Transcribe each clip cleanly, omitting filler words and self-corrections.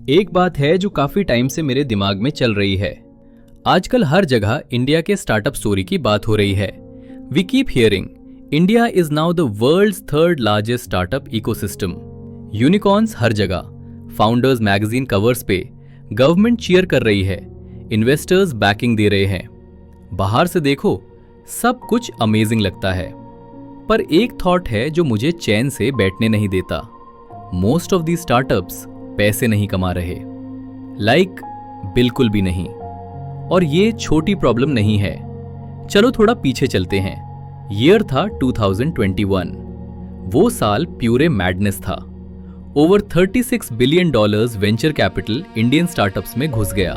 एक बात है जो काफी टाइम से मेरे दिमाग में चल रही है। आजकल हर जगह इंडिया के स्टार्टअप स्टोरी की बात हो रही है। We keep hearing India is now the world's third largest startup ecosystem. Unicorns हर जगह, फाउंडर्स मैगजीन कवर्स पे, गवर्नमेंट चीयर कर रही है, इन्वेस्टर्स बैकिंग दे रहे हैं। बाहर से देखो सब कुछ अमेजिंग लगता है, पर एक थॉट है जो मुझे चैन से बैठने नहीं देता। मोस्ट ऑफ दी स्टार्टअप्स पैसे नहीं कमा रहे, बिल्कुल भी नहीं। और ये छोटी प्रॉब्लम नहीं है। चलो थोड़ा पीछे चलते हैं। ईयर था 2021। वो साल प्यूरे मैडनेस था। Over $36 billion venture capital Indian startups में घुस गया।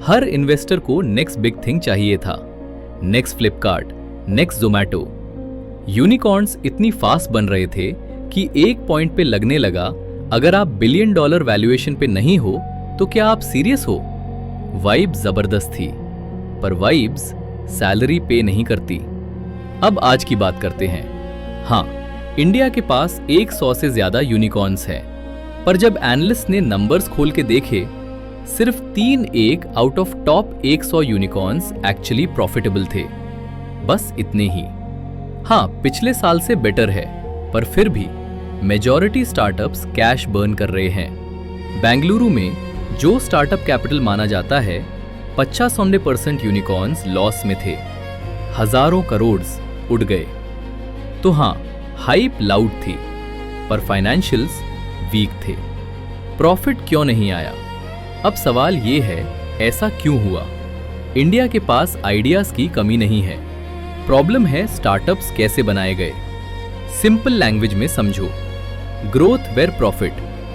हर इन्वेस्टर को नेक्स्ट बिग थिंग चाहिए था, next Flipkart, next Zomato. Unicorns इतनी फास्ट बन रहे थे कि एक पॉइंट पे लगने लगा, अगर आप $1 बिलियन वैल्यूएशन पे नहीं हो तो क्या आप सीरियस हो? वाइब जबरदस्त थी, पर वाइब्स सैलरी पे नहीं करती। अब आज की बात करते हैं। हाँ, इंडिया के पास 100 से ज्यादा यूनिकॉर्न्स हैं, पर जब एनालिस्ट ने नंबर्स खोल के देखे, सिर्फ 3 out of top 100 unicorns actually profitable थे। बस इतने ही। हाँ, पिछले साल से बेटर है, पर फिर भी मेजॉरिटी स्टार्टअप्स कैश बर्न कर रहे हैं। बेंगलुरु में जो स्टार्टअप कैपिटल माना जाता है, 50-100% यूनिकॉर्न्स लॉस में थे। हजारों करोड़ उड़ गए। तो हाँ, हाइप लाउड थी, पर फाइनेंशियल्स वीक थे। प्रॉफिट क्यों नहीं आया? अब सवाल ये है, ऐसा क्यों हुआ? इंडिया के पास आइडियाज की कमी नहीं है, प्रॉब्लम है स्टार्टअप्स कैसे बनाए गए। सिंपल लैंग्वेज में समझो, ग्रोथ वेर प्रॉफिट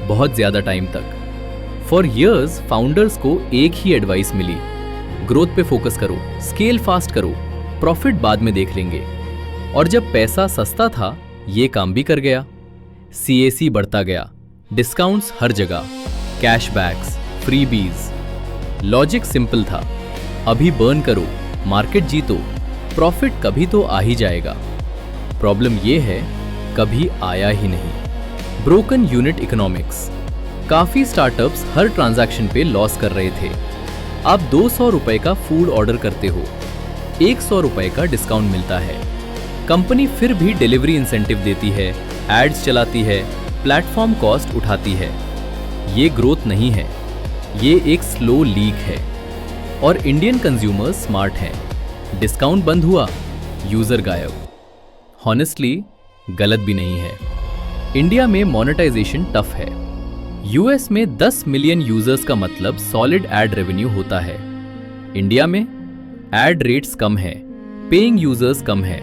बहुत ज्यादा टाइम तक। फॉर इयर्स फाउंडर्स को एक ही एडवाइस मिली, ग्रोथ पे फोकस करो, स्केल फास्ट करो, प्रॉफिट बाद में देख लेंगे। और जब पैसा सस्ता था, ये काम भी कर गया। CAC बढ़ता गया, डिस्काउंट्स हर जगह, कैशबैक्स, फ्रीबीज। लॉजिक सिंपल था, अभी बर्न करो, मार्केट जीतो, प्रॉफिट कभी तो आ ही जाएगा। प्रॉब्लम ये है, कभी आया ही नहीं। Broken unit economics. काफी स्टार्टअप्स हर ट्रांजैक्शन पे लॉस कर रहे थे। आप 200 रुपए का फूड ऑर्डर करते हो, 100 रुपए का डिस्काउंट मिलता है। कंपनी फिर भी डिलीवरी इंसेंटिव देती है, एड्स चलाती है, प्लेटफॉर्म कॉस्ट उठाती है। ये ग्रोथ नहीं है, ये एक स्लो लीक है। और इंडियन कंज्यूमर्स स्मार्ट हैं, डिस्काउंट बंद हुआ, यूजर गायब। हॉनेस्टली गलत भी नहीं है। इंडिया में मोनेटाइजेशन टफ है। यूएस में 10 मिलियन यूजर्स का मतलब सॉलिड एड रेवेन्यू होता है। इंडिया में एड रेट्स कम है, पेइंग यूजर्स कम है।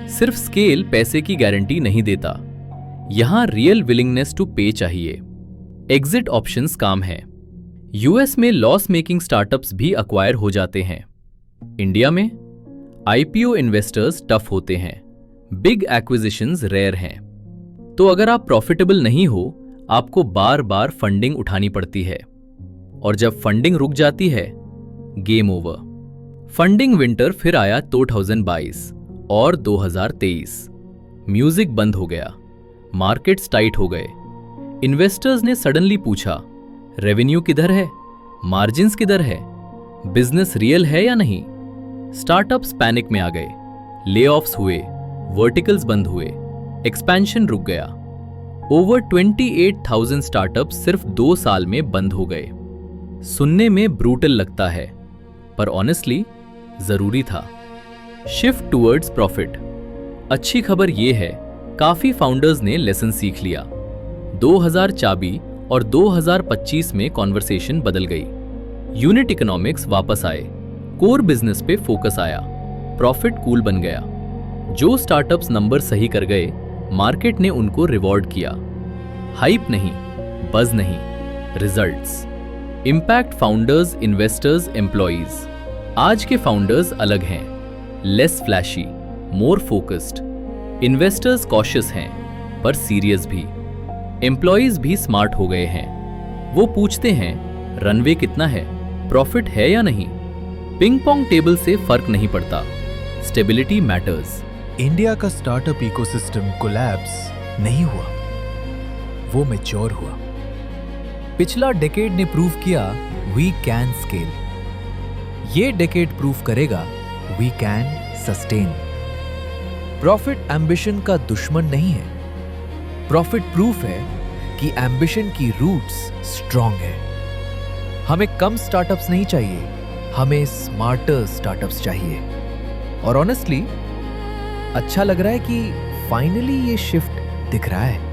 सिर्फ स्केल पैसे की गारंटी नहीं देता, यहां रियल विलिंगनेस टू पे चाहिए। एग्जिट ऑप्शंस काम है। यूएस में लॉस मेकिंग स्टार्टअप्स भी अक्वायर हो जाते हैं। इंडिया में IPO इन्वेस्टर्स टफ होते हैं, बिग एक्विजिशंस रेयर हैं। तो अगर आप प्रॉफिटेबल नहीं हो, आपको बार बार फंडिंग उठानी पड़ती है। और जब फंडिंग रुक जाती है, गेम ओवर। फंडिंग विंटर फिर आया 2022 और 2023। म्यूजिक बंद हो गया, मार्केट्स टाइट हो गए। इन्वेस्टर्स ने सडनली पूछा, रेवेन्यू किधर है, मार्जिन्स किधर है, बिजनेस रियल है या नहीं? स्टार्टअप्स पैनिक में आ गए, लेऑफ्स हुए, वर्टिकल्स बंद हुए, एक्सपेंशन रुक गया। ओवर 28,000 स्टार्टअप्स सिर्फ 2 साल में बंद हो गए। सुनने में ब्रूटल लगता है, पर ऑनेस्टली जरूरी था। Shift towards profit. अच्छी खबर यह है, काफी फाउंडर्स ने लेसन सीख लिया। 2000 चाबी और 2025 में कॉन्वर्सेशन बदल गई। यूनिट इकोनॉमिक्स वापस आए, कोर बिजनेस पे फोकस आया, प्रॉफिट कूल बन गया। जो स्टार्टअप्स नंबर सही कर गए, मार्केट ने उनको रिवॉर्ड किया। हाइप नहीं, बज नहीं, results. Impact founders, investors, employees. आज के फाउंडर्स अलग हैं, less flashy, more focused. Investors cautious हैं, पर सीरियस भी। एम्प्लॉइज भी स्मार्ट हो गए हैं। वो पूछते हैं, रनवे कितना है, प्रॉफिट है या नहीं। पिंग पोंग टेबल से फर्क नहीं पड़ता, स्टेबिलिटी मैटर्स। इंडिया का स्टार्टअप इकोसिस्टम कोलैप्स नहीं हुआ, वो मैच्योर हुआ। पिछला डेकेड ने प्रूव किया वी कैन स्केल। ये डेकेड प्रूव करेगा we can sustain. Profit ambition का दुश्मन नहीं है, प्रॉफिट प्रूफ है कि एम्बिशन की रूट्स स्ट्रॉन्ग है। हमें कम स्टार्टअप्स नहीं चाहिए, हमें स्मार्टर स्टार्टअप्स चाहिए। और ऑनेस्टली अच्छा लग रहा है कि फाइनली ये शिफ्ट दिख रहा है।